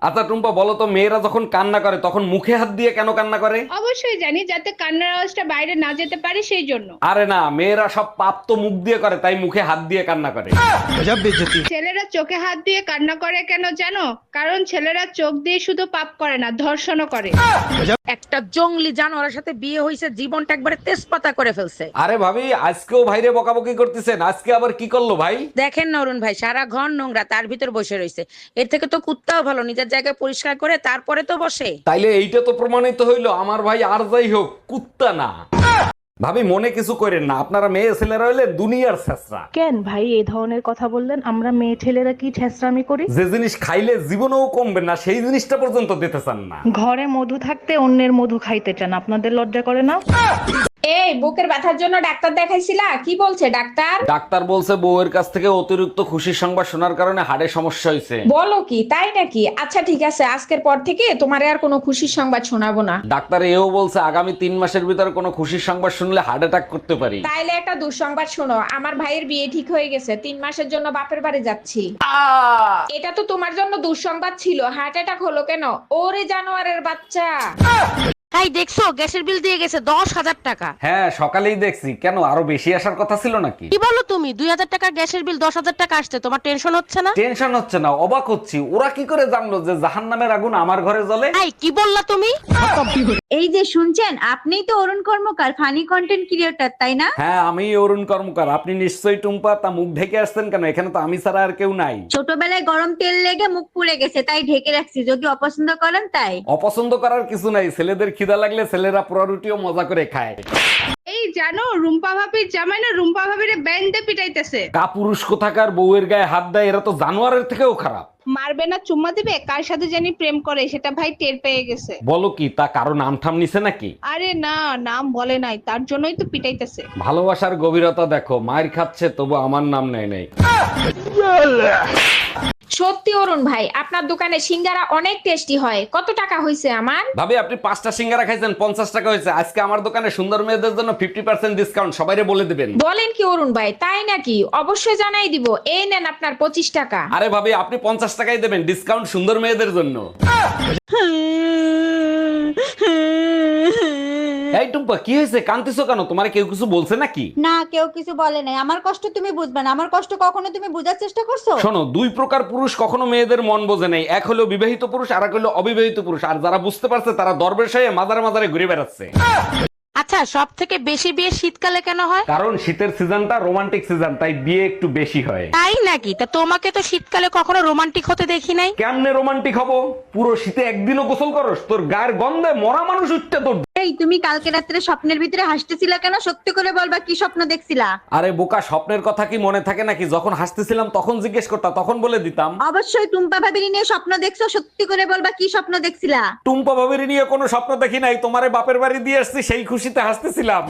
আচ্ছা টুম্পা, বলো তো মেয়েরা যখন কান্না করে তখন মুখে হাত দিয়ে কেন কান্না করে? অবশ্যই জানি, যাতে কান্নার আওয়াজটা বাইরে না যেতে পারে সেই জন্য। আরে না, মেয়েরা সব পাপ তো মুখ দিয়ে করে, তাই মুখে হাত দিয়ে কান্না করে। ছেলেরা চোখে হাত দিয়ে কান্না করে কেন জানো? কারণ ছেলেরা চোখ দিয়ে শুধু পাপ করে না, ধর্ষণও করে। একটা জংলি জানোয়ারের সাথে বিয়ে হয়েছে, জীবনটা একবারে তেজপাতা করে ফেলছে। আরে ভাবি, আজকেও ভাইরে বকাবকি করতেছেন, আজকে আবার কি করলো ভাই? দেখেন না অরুণ ভাই, সারা ঘর নোংরা, তার ভিতর বসে রয়েছে। এর থেকে তো কুত্তাও ভালো, নিজের জায়গায় পরিষ্কার করে তারপরে তো বসে। তাইলে এইটা তো প্রমাণিত হইলো আমার ভাই আর যাই হোক কুত্তা না। ভাবি মনে কিছু করেন না, আপনারা মেয়ে ছেলেরা হইলে দুনিয়ার ছেঁচড়া। কেন ভাই এই ধরনের কথা বললেন? আমরা মেয়ে ছেলেরা কি ছেঁচড়ামি করি? যে জিনিস খাইলে জীবনেও কমবে না সেই জিনিসটা পর্যন্ত দিতে চান না। ঘরে মধু থাকতে অন্যের মধু খাইতে চান, আপনাদের লজ্জা করে না? এই বুকের ব্যথার জন্য ডাক্তার দেখাইছিলা? কি বলছে ডাক্তার? ডাক্তার বলছে বউয়ের কাছ থেকে অতিরিক্ত খুশির সংবাদ শোনার কারণে হাড়ে সমস্যা হয়েছে। বলো কি, তাই নাকি? আচ্ছা ঠিক আছে, আজকের পর থেকে তোমারে আর কোনো খুশির সংবাদ শোনাবো না। ডাক্তার এও বলছে আগামী 3 মাসের ভিতরে কোনো খুশির সংবাদ শুনলে হার্ট অ্যাটাক করতে পারি। তাইলে একটা দুঃসংবাদ শোনো, আমার ভাইয়ের বিয়ে ঠিক হয়ে গেছে, 3 মাসের জন্য বাপের বাড়ি যাচ্ছি। এটা তো তোমার জন্য দুঃসংবাদ ছিল, হার্ট অ্যাটাক হলো কেন? ওরে জানোয়ারের বাচ্চা। হাই দেখছো, গ্যাসের বিল দিয়ে গেছে 10,000 টাকা। হ্যাঁ সকালেই দেখছি, কেন আরো বেশি আসার কথা ছিল নাকি? কি বলো তুমি? 2,000 টাকার গ্যাসের বিল 10,000 টাকা আসছে, তোমার টেনশন হচ্ছে না? টেনশন হচ্ছে না, অবাক হচ্ছি ওরা কি করে জানলো যে জাহান্নামের আগুন আমার ঘরে জ্বলে। হাই কি বললা তুমি? এই যে শুনছেন, আপনিই তো অরুণ কর্মকার, ফানি কন্টেন্ট ক্রিয়েটর, তাই না? হ্যাঁ আমি অরুণ কর্মকার। আপনি নিশ্চয়ই টুম্পা, তা মুখ ঢেকে আসছেন কেন? এখানে তো আমি ছাড়া আর কেউ নাই। ছোটবেলায় গরম তেল লেগে মুখ পুড়ে গেছে, তাই ঢেকে রাখছি, যদি অপছন্দ করেন তাই। অপছন্দ করার কিছু নাই, ছেলেদের খিদা লাগলে ছেলেরা পোড়া রুটিও মজা করে খায়। এই জানো, রুম্পা ভাবির জামাই না রুম্পা ভাবিরে ব্যান্ডে পিটাইতেছে। কাপুরুষ কোথাকার বউয়ের গায়ে হাত দেয়, এরা তো জানোয়ারের থেকেও খারাপ। মারবে না চুম্মা দিবে, কার সাথে জানি প্রেম করে সেটা ভাই টের পেয়ে গেছে। বলো কি, তা কারো নাম ঠাম নিছে নাকি? আরে না, নাম বলে নাই, তার জন্যই তো পিটাইতেছে। ভালোবাসার গভীরতা দেখো, মায়ের খাচ্ছে তবু আমার নাম নেয় নাই। সত্যি অরুণ ভাই, আপনার দোকানে সিঙ্গারা অনেক টেস্টি হয়। কত টাকা হয়েছে আমার? ভাবি আপনি 5টা সিঙ্গারা খাইছেন, 50 টাকা হয়েছে। আজকে আমার দোকানে সুন্দর মেয়েদের জন্য 50% ডিসকাউন্ট, সবাইরে বলে দিবেন। বলেন কি অরুণ ভাই, তাই নাকি? অবশ্যই জানাই দিব। এই নেন আপনার 25 টাকা। আরে ভাবি আপনি 50 টাকাই দেবেন, ডিসকাউন্ট সুন্দর মেয়েদের জন্য। এই টুম্পা কি হয়েছে, কান্তিছো কেন? তোমার কেউ কিছু বলছে নাকি? না, কেউ কিছু বলে নাই। আমার কষ্ট তুমি বুঝবে না, আমার কষ্ট কখনো তুমি বোঝার চেষ্টা করছো? শোনো, 2 প্রকার পুরুষ কখনো মেয়েদের মন বোঝে নাই। এক হলো বিবাহিত পুরুষ, আর এক হলো অবিবাহিত পুরুষ। আর যারা বুঝতে পারছে তারা দরবেশ হয়ে মাজারে মাজারে ঘুরে বেড়াচ্ছে। আচ্ছা, সব থেকে বেশি বিয়ে শীতকালে কেন হয়? কারণ শীতের সিজনটা রোমান্টিক সিজন, তাই বিয়ে একটু বেশি হয়। তাই নাকি? তা তোমাকে তো শীতকালে কখনো রোমান্টিক হতে দেখি নাই। কেমনে রোমান্টিক হবো? পুরো শীতে একদিনও গোসল করস? তোর গায়ের গন্ধে মরা মানুষ উঠতে তোর। এই তুমি কালকে রাত্রে স্বপ্নের ভিতরে হাসতেছিলা কেন? সত্যি করে বলবা, কি স্বপ্ন দেখছিলা? আরে বোকা, স্বপ্নের কথা কি মনে থাকে নাকি? যখন হাসতেছিলাম তখন জিজ্ঞেস করতাম, তখন বলে দিতাম। অবশ্যই টুম্পা ভাবিনি নিয়ে স্বপ্ন দেখছো, সত্যি করে বলবা কি স্বপ্ন দেখছিলা? টুম্পা ভাবির নিয়ে কোনো স্বপ্ন দেখি নাই, তোমারে বাপের বাড়ি দিয়ে আসছি সেই খুশিতে হাসতেছিলাম।